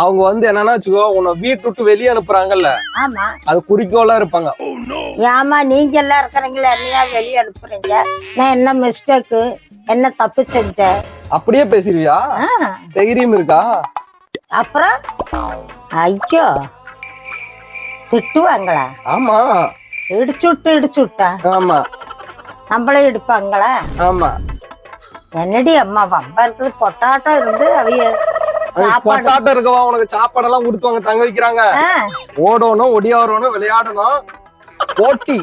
அவங்க வந்து என்னன்னா வச்சுக்கோ, உன்னை வீட்டு விட்டு வெளியே அனுப்புறாங்கல்ல, ஆமா அது குறிக்கோளா இருப்பாங்க. ஏமா நீங்க எல்லாம் இருக்கிறீங்களா, என்னையா வெளியே அனுப்புறீங்க? நான் என்ன மிஸ்டேக்கு, என்ன தப்பு செஞ்சேன்? அப்படியே பேசிருவியா? தைரியம் இருக்கா? அப்புறம் ஐயோ திட்டுவாங்களா? ஆமா இடிச்சு விட்டா ஆமா நம்மளே இடிப்பாங்களா? ஆமா. என்னடி அம்மா வம்பா இருக்குது, பொட்டாட்டம் இருந்து அவைய சாப்பாடு பொட்டாட்டம் இருக்கவா உனக்கு சாப்பாடெல்லாம் கொடுத்துவாங்க, தங்க வைக்கிறாங்க. ஓடணும், ஒடியாடணும், விளையாடணும், போட்டி.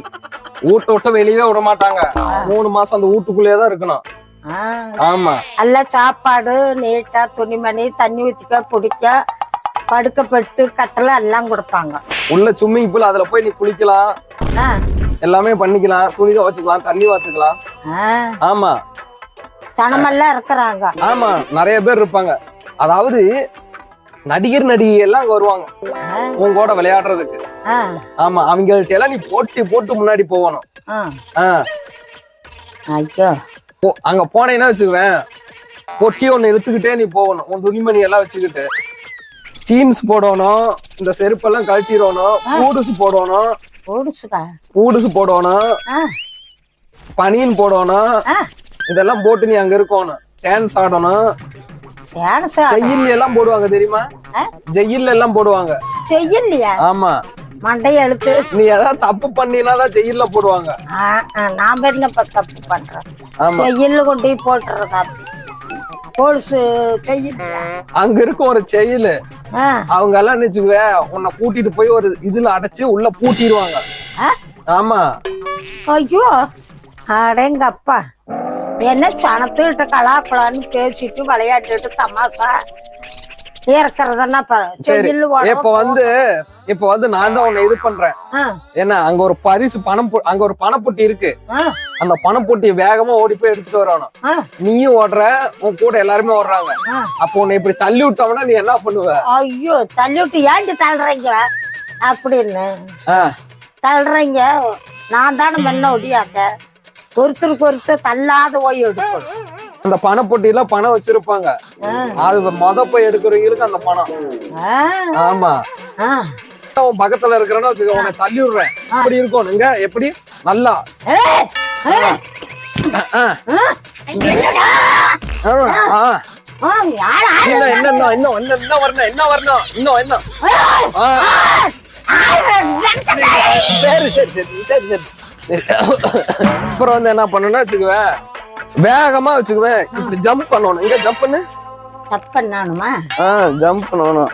வீட்டை விட்டு வெளியே விட மாட்டாங்க. 3 மாசம் அந்த வீட்டுக்குள்ளேயேதான் இருக்கணும். ஆமா, நல்ல சாப்பாடு, நீட்டா துணிமணி, தண்ணி ஊத்திக்க, பிடிக்க, படுக்கப்பட்டு கட்டல எல்லாம் கொடுப்பாங்க. உள்ள ஸ்விம்மிங் பூல், அதுல போய் நீ குளிக்கலாம், எல்லாமே பண்ணிக்கலாம், துணி துவைச்சுக்கலாம், தண்ணி வாத்துக்கலாம். ஆமா, சனமெல்லாம் இருக்கிறாங்க. ஆமா, நிறைய பேர் இருப்பாங்க. அதாவது நடிகர் நடிகை எல்லாம் அங்க வருவாங்க உன் கூட விளையாடுறதுக்கு. ஆமா, அவங்கள்ட்ட எல்லாம் நீ போட்டி போட்டு முன்னாடி போகணும். ஐயோ அங்க போனேன்னா வச்சுக்குவேன், பொட்டி ஒண்ணு இழுத்துக்கிட்டே நீ போகணும். உன் துணிமணி எல்லாம் வச்சுக்கிட்டு ஜீன்ஸ் போடணும், இந்த செருப்பெல்லாம் கழட்டிடணும், பூடுசு போடணும், பூடுசு போடணும், பனியன் போடணும். இதெல்லாம் போட்டு நீ அங்க இருக்கணும். டான்ஸ் ஆடணும். ஜெயில் எல்லாம் போடுவாங்க தெரியுமா? ஜெயில் எல்லாம் போடுவாங்க. செய்யலையா? ஆமா, மண்டைய எழுத்து. நீ ஏதாவது தப்பு பண்ணினாதான் ஜெயில போடுவாங்க. நாம என்னப்பா தப்பு பண்றோம்? ஜெயில கொண்டு போய் போட்டுறதா போலீஸ் ஜெயில். அங்க இருக்கும் ஒரு ஜெயிலு, அவங்க எல்லாம் நினைச்சுக்க உன்னை கூட்டிட்டு போய் ஒரு இதுல அடைச்சு உள்ள பூட்டிடுவாங்க. ஆமா. ஐயோ அடேங்க அப்பா, என்ன சனத்துக்கிட்ட கலாக்கலான்னு பேசிட்டு விளையாட்டுட்டு தமாசா இருக்கிறதா? இப்ப வந்து நான் தான் உன்னை இது பண்றேன். ஏன்னா அங்க ஒரு பரிசு அங்க ஒரு பணப்பொட்டி இருக்கு. அந்த பணப்பொட்டியை வேகமா ஓடி போய் எடுத்துட்டு வரணும். நீயும் ஓடுற, உன் கூட எல்லாருமே ஓடுறாங்க. அப்போ உன்னை இப்படி தள்ளி விட்டோம்னா நீ என்ன பண்ணுவ? ஐயோ தள்ளி விட்டு ஏன்ட்டு தள்ளுறீங்க அப்படின்னு தள்ளுறீங்க. நான் தானே மென்ன ஒடியாங்க, ஒருத்தருக்கு ஒருத்தர் தள்ளாத ஓய் எடுக்கணும். அந்த பணப்பொட்டியில பணம் வச்சிருப்பாங்க, அது போய் எடுக்கிறவங்களுக்கு அந்த பணம். ஆமா, உன் பக்கத்துல இருக்கிறன்னு வச்சுக்க, உன்னை தள்ளி விடுறேன். அப்படி இருக்கும் நீங்க எப்படி நல்லா என்ன வரணும் இன்னும் என்ன? சரி சரி சரி சரி சரி. அப்புறம் வந்து என்ன பண்ணணும்னா வச்சுக்குவேன், வேகமா வச்சுக்குவேன், இப்படி ஜம்ப் பண்ணணும். இங்க ஜம்ப் பண்ணு. ஜம்ப் பண்ணணுமா? ஜம்ப் பண்ணணும்.